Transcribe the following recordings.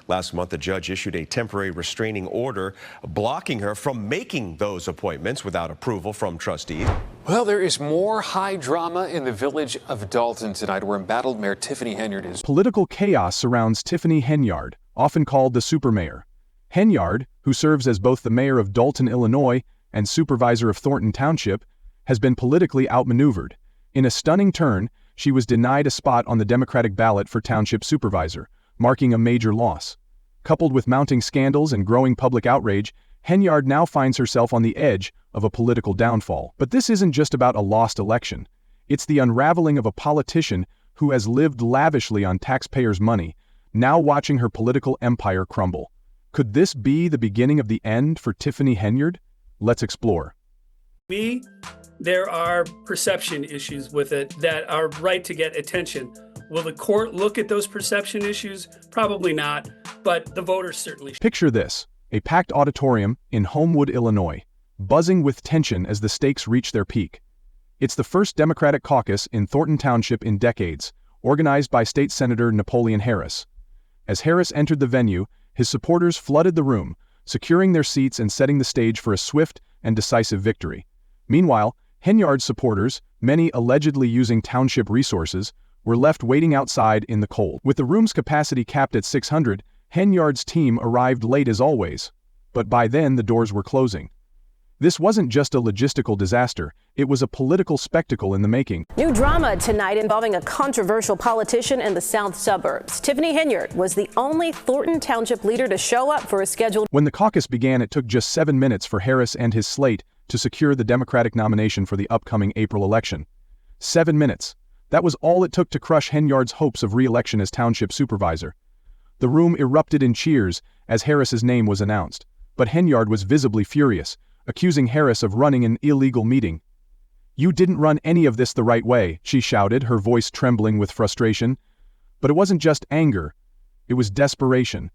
Last month, the judge issued a temporary restraining order blocking her from making those appointments without approval from trustees. Well, there is more high drama in the village of Dalton tonight, where embattled Mayor Tiffany Henyard is. Political chaos surrounds Tiffany Henyard, often called the supermayor. Henyard, who serves as both the mayor of Dalton, Illinois, and supervisor of Thornton Township, has been politically outmaneuvered. In a stunning turn, she was denied a spot on the Democratic ballot for township supervisor, marking a major loss. Coupled with mounting scandals and growing public outrage, Henyard now finds herself on the edge of a political downfall. But this isn't just about a lost election. It's the unraveling of a politician who has lived lavishly on taxpayers' money, now watching her political empire crumble. Could this be the beginning of the end for Tiffany Henyard? Let's explore. There are perception issues with it that are right to get attention. Will the court look at those perception issues? Probably not, but the voters certainly should. Picture this, a packed auditorium in Homewood, Illinois, buzzing with tension as the stakes reach their peak. It's the first Democratic caucus in Thornton Township in decades, organized by State Senator Napoleon Harris. As Harris entered the venue, his supporters flooded the room, securing their seats and setting the stage for a swift and decisive victory. Meanwhile, Henyard's supporters, many allegedly using township resources, were left waiting outside in the cold. With the room's capacity capped at 600, Henyard's team arrived late as always. But by then the doors were closing. This wasn't just a logistical disaster, it was a political spectacle in the making. New drama tonight involving a controversial politician in the south suburbs. Tiffany Henyard was the only Thornton Township leader to show up for a scheduled... When the caucus began, it took just 7 minutes for Harris and his slate to secure the Democratic nomination for the upcoming April election. 7 minutes. That was all it took to crush Henyard's hopes of re-election as township supervisor. The room erupted in cheers as Harris's name was announced, but Henyard was visibly furious, accusing Harris of running an illegal meeting. "You didn't run any of this the right way," she shouted, her voice trembling with frustration. But it wasn't just anger, it was desperation.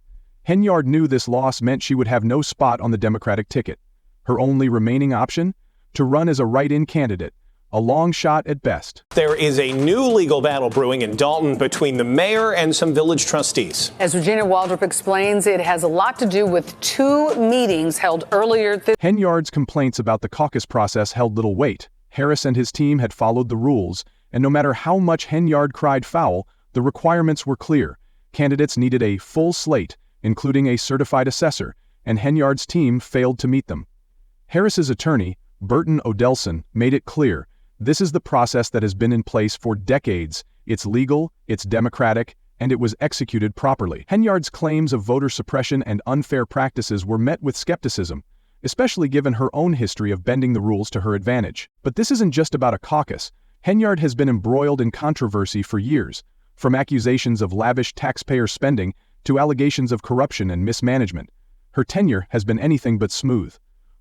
Henyard knew this loss meant she would have no spot on the Democratic ticket. Her only remaining option? To run as a write-in candidate. A long shot at best. There is a new legal battle brewing in Dalton between the mayor and some village trustees. As Regina Waldrop explains, it has a lot to do with 2 meetings held earlier this... Henyard's complaints about the caucus process held little weight. Harris and his team had followed the rules, and no matter how much Henyard cried foul, the requirements were clear. Candidates needed a full slate, including a certified assessor, and Henyard's team failed to meet them. Harris's attorney, Burton Odelson, made it clear. This is the process that has been in place for decades. It's legal, it's democratic, and it was executed properly. Henyard's claims of voter suppression and unfair practices were met with skepticism, especially given her own history of bending the rules to her advantage. But this isn't just about a caucus. Henyard has been embroiled in controversy for years, from accusations of lavish taxpayer spending to allegations of corruption and mismanagement. Her tenure has been anything but smooth.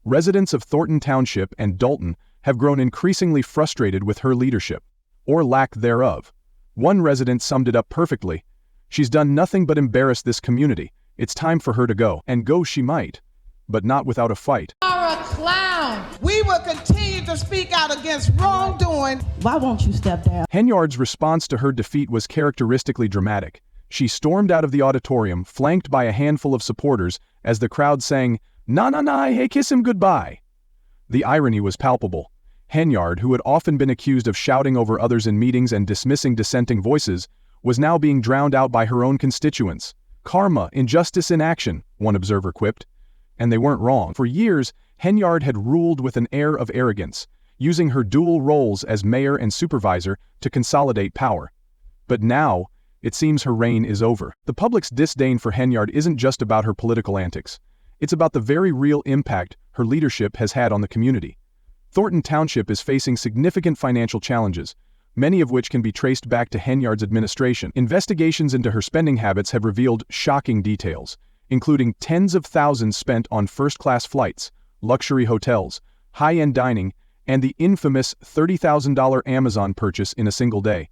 Residents of Thornton Township and Dalton have grown increasingly frustrated with her leadership, or lack thereof. One resident summed it up perfectly. "She's done nothing but embarrass this community. It's time for her to go." And go she might, but not without a fight. You are a clown. We will continue to speak out against wrongdoing. Why won't you step down? Henyard's response to her defeat was characteristically dramatic. She stormed out of the auditorium, flanked by a handful of supporters, as the crowd sang, "Na na na, hey, kiss him goodbye." The irony was palpable. Henyard, who had often been accused of shouting over others in meetings and dismissing dissenting voices, was now being drowned out by her own constituents. "Karma, injustice in action," one observer quipped. And they weren't wrong. For years, Henyard had ruled with an air of arrogance, using her dual roles as mayor and supervisor to consolidate power. But now, it seems her reign is over. The public's disdain for Henyard isn't just about her political antics. It's about the very real impact her leadership has had on the community. Thornton Township is facing significant financial challenges, many of which can be traced back to Henyard's administration. Investigations into her spending habits have revealed shocking details, including tens of thousands spent on first-class flights, luxury hotels, high-end dining, and the infamous $30,000 Amazon purchase in a single day.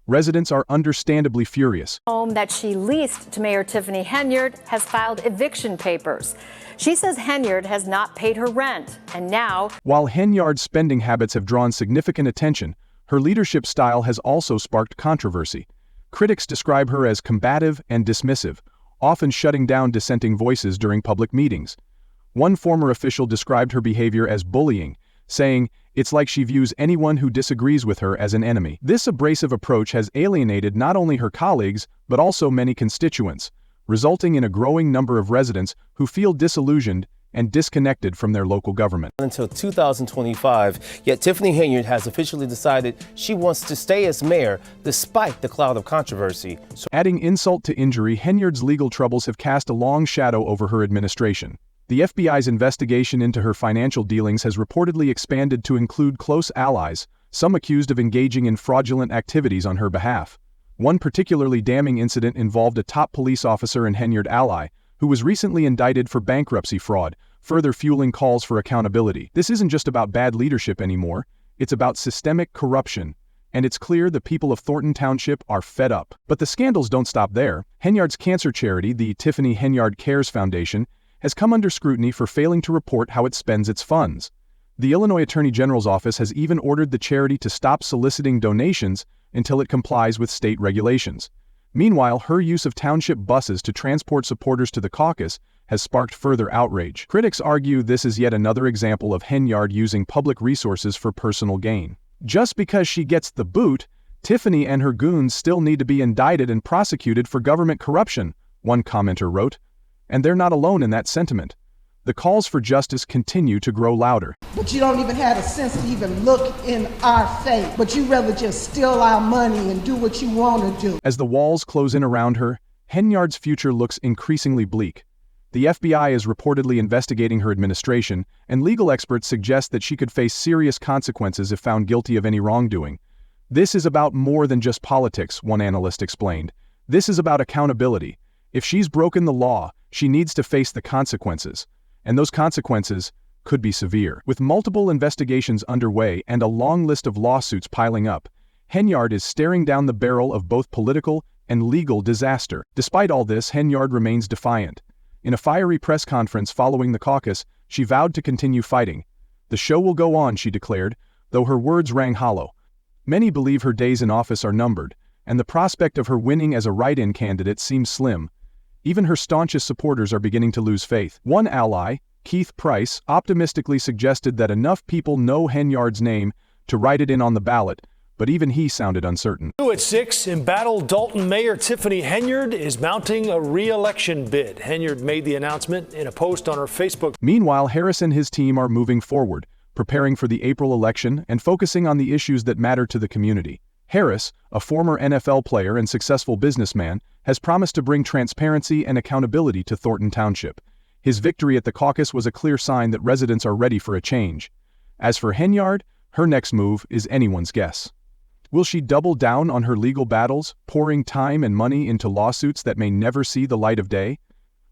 Residents are understandably furious. Home that she leased to Mayor Tiffany Henyard has filed eviction papers. She says Henyard has not paid her rent, and now... While Henyard's spending habits have drawn significant attention, her leadership style has also sparked controversy. Critics describe her as combative and dismissive, often shutting down dissenting voices during public meetings. One former official described her behavior as bullying, saying, "It's like she views anyone who disagrees with her as an enemy." This abrasive approach has alienated not only her colleagues, but also many constituents, resulting in a growing number of residents who feel disillusioned and disconnected from their local government. Until 2025, yet Tiffany Henyard has officially decided she wants to stay as mayor despite the cloud of controversy. Adding insult to injury, Henyard's legal troubles have cast a long shadow over her administration. The FBI's investigation into her financial dealings has reportedly expanded to include close allies, some accused of engaging in fraudulent activities on her behalf. One particularly damning incident involved a top police officer and Henyard ally, who was recently indicted for bankruptcy fraud, further fueling calls for accountability. This isn't just about bad leadership anymore, it's about systemic corruption, and it's clear the people of Thornton Township are fed up. But the scandals don't stop there. Henyard's cancer charity, the Tiffany Henyard Cares Foundation, has come under scrutiny for failing to report how it spends its funds. The Illinois Attorney General's office has even ordered the charity to stop soliciting donations until it complies with state regulations. Meanwhile, her use of township buses to transport supporters to the caucus has sparked further outrage. Critics argue this is yet another example of Henyard using public resources for personal gain. Just because she gets the boot, Tiffany and her goons still need to be indicted and prosecuted for government corruption, one commenter wrote. And they're not alone in that sentiment. The calls for justice continue to grow louder. But you don't even have a sense to even look in our face. But you rather just steal our money and do what you want to do. As the walls close in around her, Henyard's future looks increasingly bleak. The FBI is reportedly investigating her administration, and legal experts suggest that she could face serious consequences if found guilty of any wrongdoing. This is about more than just politics, one analyst explained. This is about accountability. If she's broken the law, she needs to face the consequences. And those consequences could be severe. With multiple investigations underway and a long list of lawsuits piling up, Henyard is staring down the barrel of both political and legal disaster. Despite all this, Henyard remains defiant. In a fiery press conference following the caucus, she vowed to continue fighting. "The show will go on," she declared, though her words rang hollow. Many believe her days in office are numbered, and the prospect of her winning as a write-in candidate seems slim. Even her staunchest supporters are beginning to lose faith. One ally, Keith Price, optimistically suggested that enough people know Henyard's name to write it in on the ballot, but even he sounded uncertain. New at 6, embattled Dalton Mayor Tiffany Henyard is mounting a re-election bid. Henyard made the announcement in a post on her Facebook. Meanwhile, Harris and his team are moving forward, preparing for the April election and focusing on the issues that matter to the community. Harris, a former NFL player and successful businessman, has promised to bring transparency and accountability to Thornton Township. His victory at the caucus was a clear sign that residents are ready for a change. As for Henyard, her next move is anyone's guess. Will she double down on her legal battles, pouring time and money into lawsuits that may never see the light of day?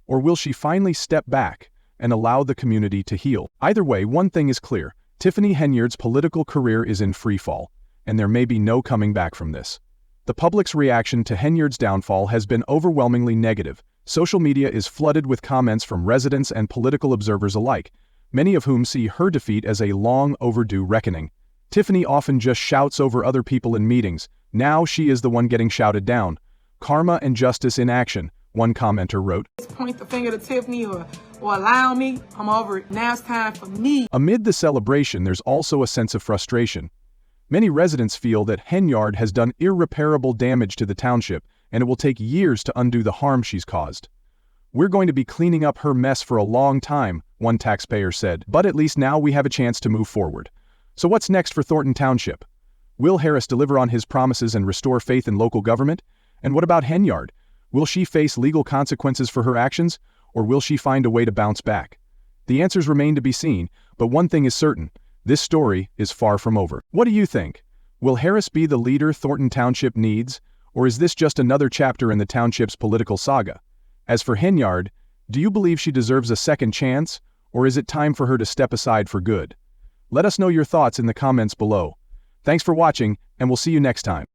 Or will she finally step back and allow the community to heal? Either way, one thing is clear: Tiffany Henyard's political career is in freefall, and there may be no coming back from this. The public's reaction to Henyard's downfall has been overwhelmingly negative. Social media is flooded with comments from residents and political observers alike, many of whom see her defeat as a long overdue reckoning. Tiffany often just shouts over other people in meetings. Now she is the one getting shouted down. Karma and justice in action, one commenter wrote. Point the finger to Tiffany or allow me. I'm over it. Now it's time for me. Amid the celebration, there's also a sense of frustration. Many residents feel that Henyard has done irreparable damage to the township, and it will take years to undo the harm she's caused. "We're going to be cleaning up her mess for a long time," one taxpayer said, "but at least now we have a chance to move forward." So what's next for Thornton Township? Will Harris deliver on his promises and restore faith in local government? And what about Henyard? Will she face legal consequences for her actions, or will she find a way to bounce back? The answers remain to be seen, but one thing is certain: this story is far from over. What do you think? Will Harris be the leader Thornton Township needs, or is this just another chapter in the township's political saga? As for Henyard, do you believe she deserves a second chance, or is it time for her to step aside for good? Let us know your thoughts in the comments below. Thanks for watching, and we'll see you next time.